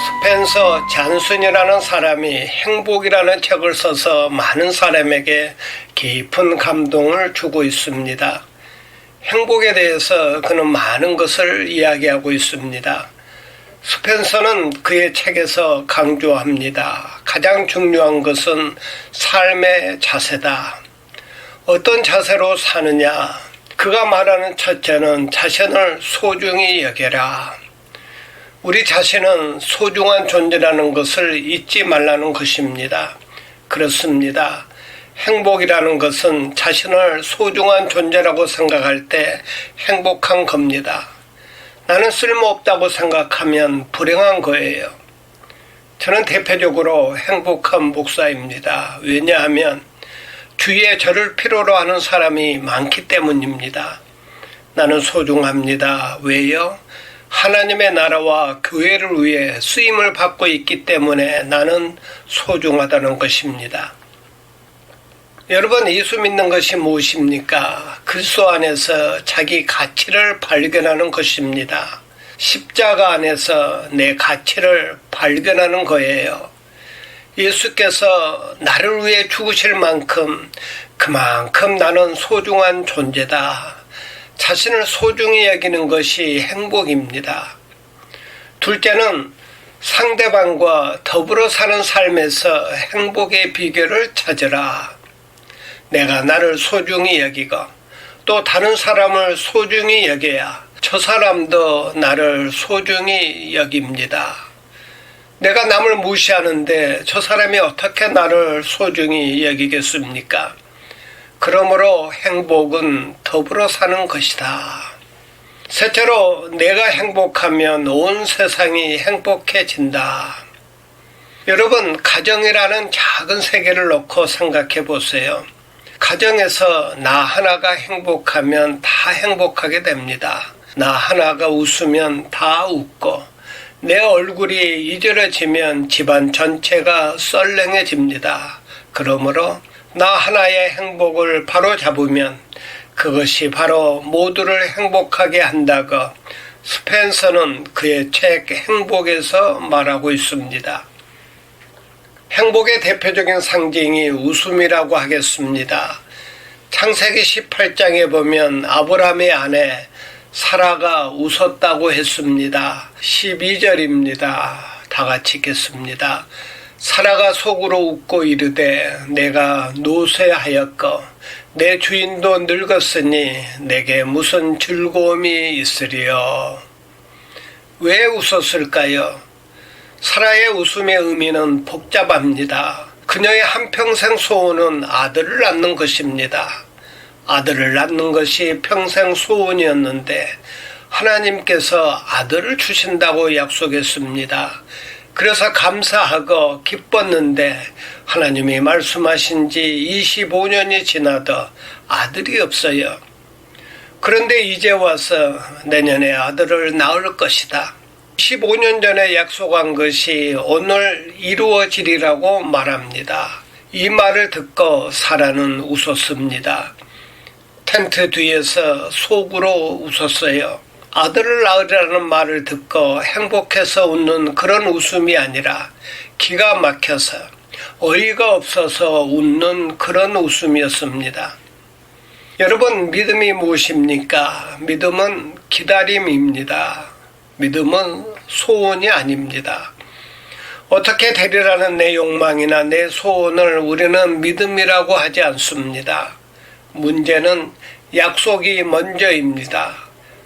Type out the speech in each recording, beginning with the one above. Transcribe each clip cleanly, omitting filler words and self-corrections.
스펜서 잔슨이라는 사람이 행복이라는 책을 써서 많은 사람에게 깊은 감동을 주고 있습니다. 행복에 대해서 그는 많은 것을 이야기하고 있습니다. 스펜서는 그의 책에서 강조합니다. 가장 중요한 것은 삶의 자세다. 어떤 자세로 사느냐? 그가 말하는 첫째는 자신을 소중히 여겨라. 우리 자신은 소중한 존재라는 것을 잊지 말라는 것입니다. 그렇습니다. 행복이라는 것은 자신을 소중한 존재라고 생각할 때 행복한 겁니다. 나는 쓸모없다고 생각하면 불행한 거예요. 저는 대표적으로 행복한 목사입니다. 왜냐하면 주위에 저를 필요로 하는 사람이 많기 때문입니다. 나는 소중합니다. 왜요? 하나님의 나라와 교회를 위해 쓰임을 받고 있기 때문에 나는 소중하다는 것입니다. 여러분, 예수 믿는 것이 무엇입니까? 그리스도 안에서 자기 가치를 발견하는 것입니다. 십자가 안에서 내 가치를 발견하는 거예요. 예수께서 나를 위해 죽으실 만큼 그만큼 나는 소중한 존재다. 자신을 소중히 여기는 것이 행복입니다. 둘째는 상대방과 더불어 사는 삶에서 행복의 비결을 찾으라. 내가 나를 소중히 여기고 또 다른 사람을 소중히 여겨야 저 사람도 나를 소중히 여깁니다. 내가 남을 무시하는데 저 사람이 어떻게 나를 소중히 여기겠습니까? 그러므로 행복은 더불어 사는 것이다. 셋째로 내가 행복하면 온 세상이 행복해진다. 여러분, 가정이라는 작은 세계를 놓고 생각해 보세요. 가정에서 나 하나가 행복하면 다 행복하게 됩니다. 나 하나가 웃으면 다 웃고 내 얼굴이 이저려지면 집안 전체가 썰렁해집니다. 그러므로 나 하나의 행복을 바로 잡으면 그것이 바로 모두를 행복하게 한다고 스펜서는 그의 책 행복에서 말하고 있습니다. 행복의 대표적인 상징이 웃음이라고 하겠습니다. 창세기 18장에 보면 아브라함의 아내 사라가 웃었다고 했습니다. 12절입니다. 다 같이 읽겠습니다. 사라가 속으로 웃고 이르되 내가 노쇠하였고 내 주인도 늙었으니 내게 무슨 즐거움이 있으리요. 왜 웃었을까요? 사라의 웃음의 의미는 복잡합니다. 그녀의 한평생 소원은 아들을 낳는 것입니다. 아들을 낳는 것이 평생 소원이었는데 하나님께서 아들을 주신다고 약속했습니다. 그래서 감사하고 기뻤는데 하나님이 말씀하신 지 25년이 지나도 아들이 없어요. 그런데 이제 와서 내년에 아들을 낳을 것이다. 15년 전에 약속한 것이 오늘 이루어지리라고 말합니다. 이 말을 듣고 사라는 웃었습니다. 텐트 뒤에서 속으로 웃었어요. 아들을 낳으라는 말을 듣고 행복해서 웃는 그런 웃음이 아니라 기가 막혀서 어이가 없어서 웃는 그런 웃음이었습니다. 여러분, 믿음이 무엇입니까? 믿음은 기다림입니다. 믿음은 소원이 아닙니다. 어떻게 되리라는 내 욕망이나 내 소원을 우리는 믿음이라고 하지 않습니다. 문제는 약속이 먼저입니다.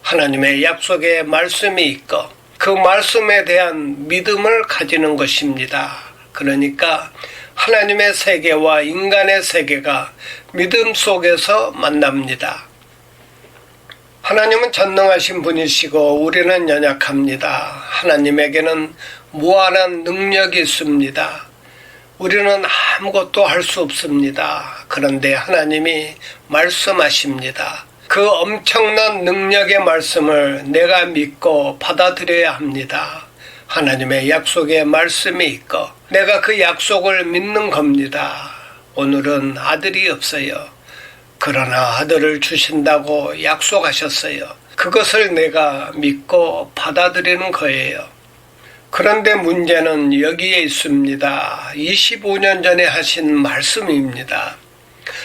하나님의 약속에 말씀이 있고 그 말씀에 대한 믿음을 가지는 것입니다. 그러니까 하나님의 세계와 인간의 세계가 믿음 속에서 만납니다. 하나님은 전능하신 분이시고 우리는 연약합니다. 하나님에게는 무한한 능력이 있습니다. 우리는 아무것도 할 수 없습니다. 그런데 하나님이 말씀하십니다. 그 엄청난 능력의 말씀을 내가 믿고 받아들여야 합니다. 하나님의 약속에 말씀이 있고 내가 그 약속을 믿는 겁니다. 오늘은 아들이 없어요. 그러나 아들을 주신다고 약속하셨어요. 그것을 내가 믿고 받아들이는 거예요. 그런데 문제는 여기에 있습니다. 25년 전에 하신 말씀입니다.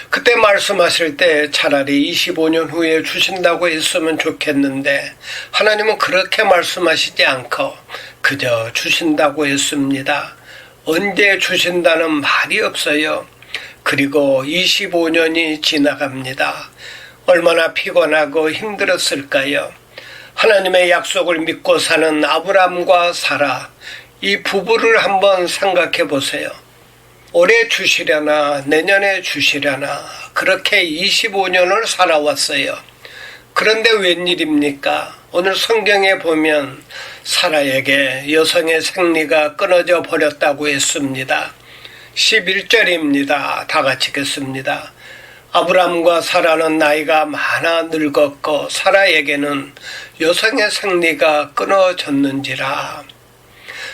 그때 말씀하실 때 차라리 25년 후에 주신다고 했으면 좋겠는데 하나님은 그렇게 말씀하시지 않고 그저 주신다고 했습니다. 언제 주신다는 말이 없어요. 그리고 25년이 지나갑니다. 얼마나 피곤하고 힘들었을까요? 하나님의 약속을 믿고 사는 아브람과 사라, 이 부부를 한번 생각해 보세요. 올해 주시려나 내년에 주시려나 그렇게 25년을 살아왔어요. 그런데 웬일입니까? 오늘 성경에 보면 사라에게 여성의 생리가 끊어져 버렸다고 했습니다. 11절입니다. 다 같이 읽겠습니다. 아브람과 사라는 나이가 많아 늙었고 사라에게는 여성의 생리가 끊어졌는지라.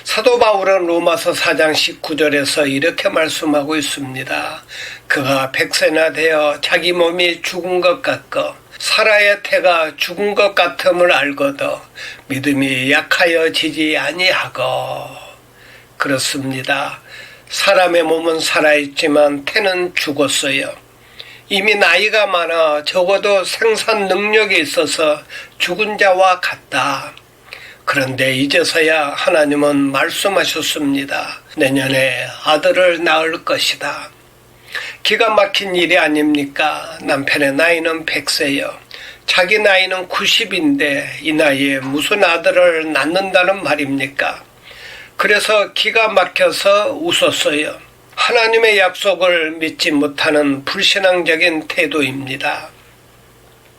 사도 바울은 로마서 4장 19절에서 이렇게 말씀하고 있습니다. 그가 100세나 되어 자기 몸이 죽은 것 같고 사라의 태가 죽은 것 같음을 알거든 믿음이 약하여지지 아니하고. 그렇습니다. 사람의 몸은 살아있지만 태는 죽었어요. 이미 나이가 많아 적어도 생산 능력이 있어서 죽은 자와 같다. 그런데 이제서야 하나님은 말씀하셨습니다. 내년에 아들을 낳을 것이다. 기가 막힌 일이 아닙니까? 남편의 나이는 100세요. 자기 나이는 90인데 이 나이에 무슨 아들을 낳는다는 말입니까? 그래서 기가 막혀서 웃었어요. 하나님의 약속을 믿지 못하는 불신앙적인 태도입니다.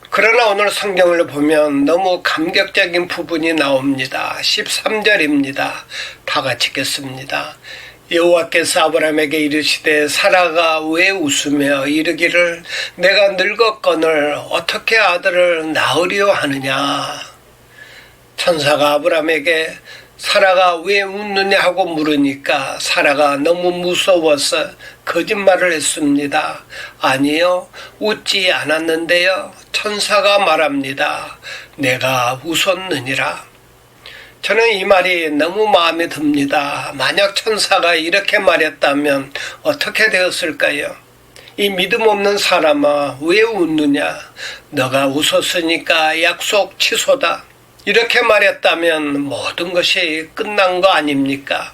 그러나 오늘 성경을 보면 너무 감격적인 부분이 나옵니다. 13절입니다. 다 같이 읽겠습니다. 여호와께서 아브라함에게 이르시되 사라가 왜 웃으며 이르기를 내가 늙었거늘 어떻게 아들을 낳으려 하느냐. 천사가 아브라함에게 사라가 왜 웃느냐 하고 물으니까 사라가 너무 무서워서 거짓말을 했습니다. 아니요, 웃지 않았는데요. 천사가 말합니다. 내가 웃었느니라. 저는 이 말이 너무 마음에 듭니다. 만약 천사가 이렇게 말했다면 어떻게 되었을까요? 이 믿음 없는 사람아, 왜 웃느냐? 너가 웃었으니까 약속 취소다. 이렇게 말했다면 모든 것이 끝난 거 아닙니까?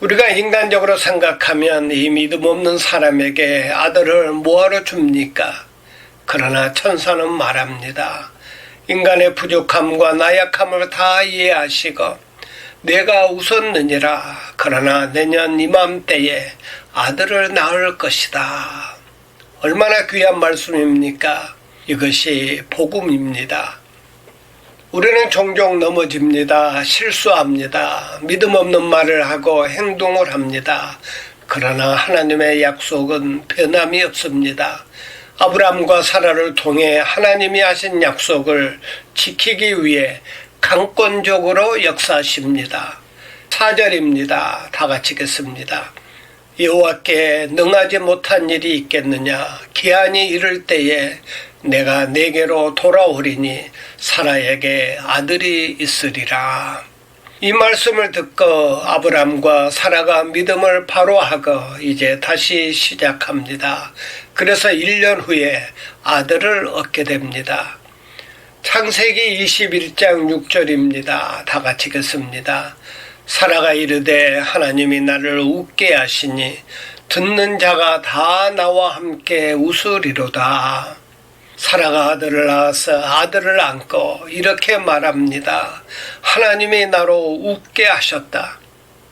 우리가 인간적으로 생각하면 이 믿음 없는 사람에게 아들을 뭐하러 줍니까? 그러나 천사는 말합니다. 인간의 부족함과 나약함을 다 이해하시고 내가 웃었느니라. 그러나 내년 이맘때에 아들을 낳을 것이다. 얼마나 귀한 말씀입니까? 이것이 복음입니다. 우리는 종종 넘어집니다. 실수합니다. 믿음 없는 말을 하고 행동을 합니다. 그러나 하나님의 약속은 변함이 없습니다. 아브람과 사라를 통해 하나님이 하신 약속을 지키기 위해 강권적으로 역사하십니다. 4절입니다. 다 같이 읽겠습니다. 여호와께 능하지 못한 일이 있겠느냐. 기한이 이를 때에 내가 내게로 돌아오리니 사라에게 아들이 있으리라. 이 말씀을 듣고 아브람과 사라가 믿음을 바로 하고 이제 다시 시작합니다. 그래서 1년 후에 아들을 얻게 됩니다. 창세기 21장 6절입니다. 다 같이 읽겠습니다. 사라가 이르되 하나님이 나를 웃게 하시니 듣는 자가 다 나와 함께 웃으리로다. 사라가 아들을 낳아서 아들을 안고 이렇게 말합니다. 하나님이 나로 웃게 하셨다.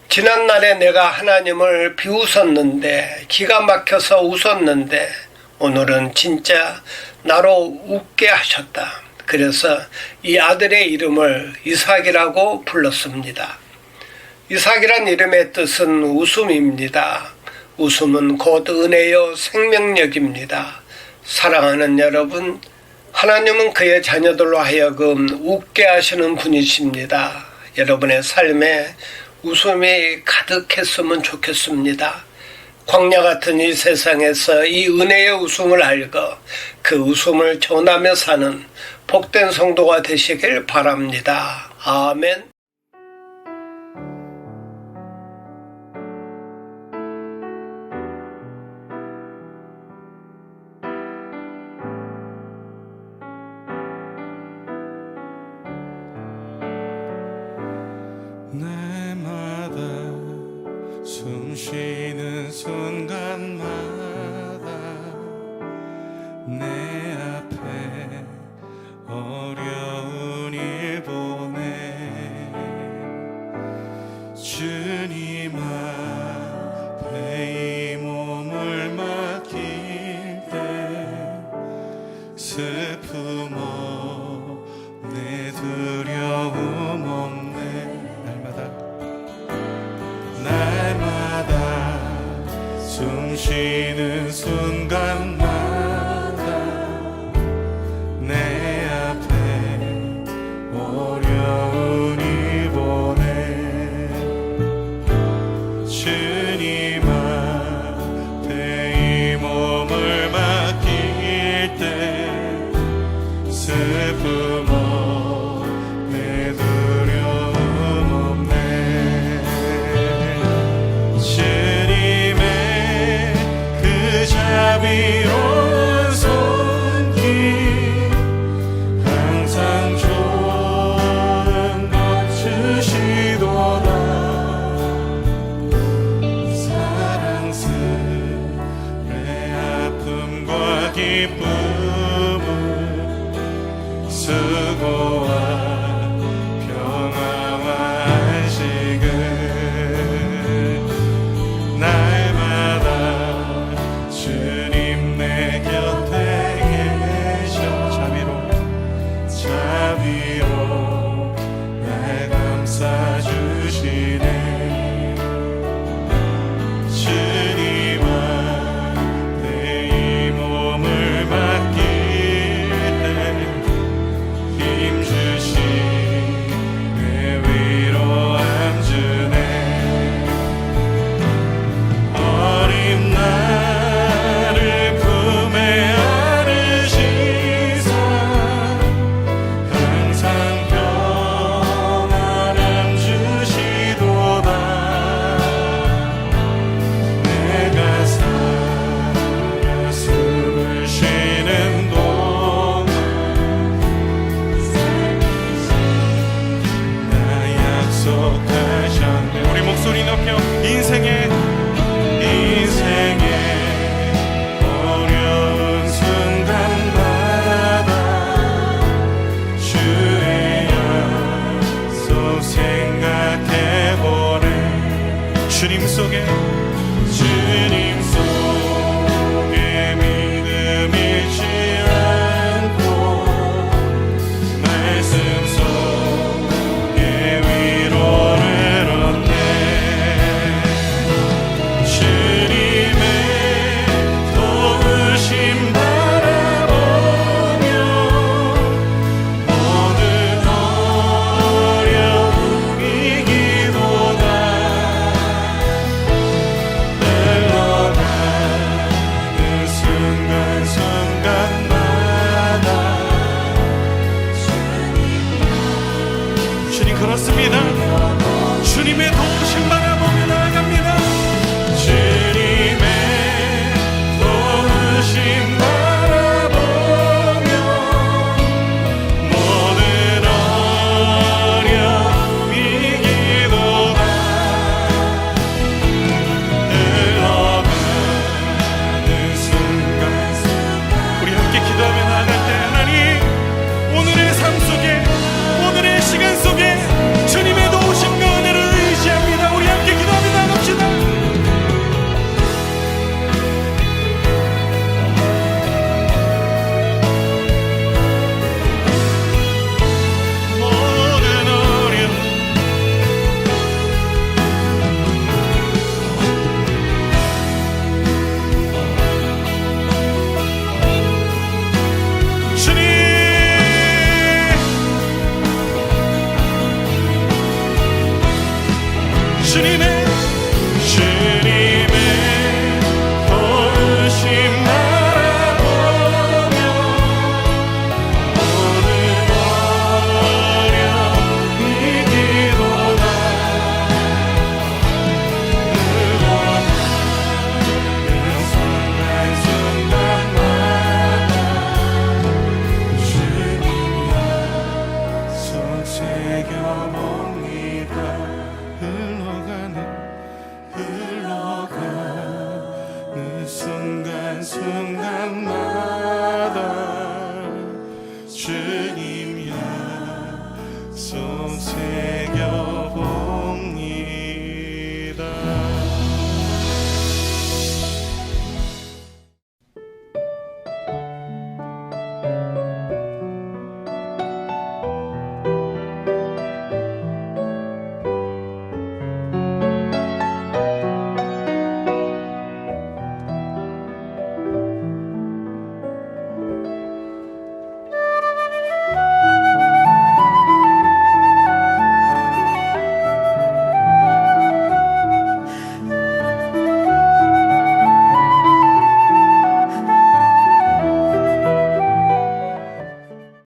지난날에 내가 하나님을 비웃었는데 기가 막혀서 웃었는데 오늘은 진짜 나로 웃게 하셨다. 그래서 이 아들의 이름을 이삭이라고 불렀습니다. 이삭이란 이름의 뜻은 웃음입니다. 웃음은 곧 은혜요 생명력입니다. 사랑하는 여러분, 하나님은 그의 자녀들로 하여금 웃게 하시는 분이십니다. 여러분의 삶에 웃음이 가득했으면 좋겠습니다. 광야 같은 이 세상에서 이 은혜의 웃음을 알고 그 웃음을 전하며 사는 복된 성도가 되시길 바랍니다. 아멘. 날마다 숨 쉬는 순간마다 내 앞에 어려운 일 보내 주님 앞에 이 몸을 맡길 때 슬픔 없네 두려움 없네 날마다 숨 쉬는 순간마다 내 앞에 어려운 일 보내 주님 앞에 이 몸을 맡길 때 슬픔 없네 두려움 없네 주님의 그 자비로운 손길 항상 좋은 것 주시도다 사랑스레 아픔과 기쁨을 수고와 평화와 안식을 날마다 주님 내 곁에 계셔 자비로 날 감싸주시네 주님 앞에 이 몸을 맡길 때 힘주시네 위로함 주네 어린 나를 품에 안으시사 항상 평안함 주시도다 내가 살아 숨을 쉬는 동안 나 약속하셨네 우리 목소리 높여 인생의 어려운 순간마다 주의 약속 생각해보네 주님 속에 믿음 잃지 않고 말씀 속에 위로를 얻네 주님의 도우심 바라보며 모든 어려움 이기도다 흘러가는 순간순간마다 주님 그렇습니다 주님의 도우심 바라보며 나아갑니다 주님의 도우심 바라보며 모든 어려움 이기도다 흘러가는 순간순간 우리 함께 기도하며 나아갈 때 하나님 오늘의 삶 속에 오늘의 시간 속에 주님의 도우심과 은혜를 의지합니다 우리 함께 기도하며 나갑시다 모든 어려움 주님 주님의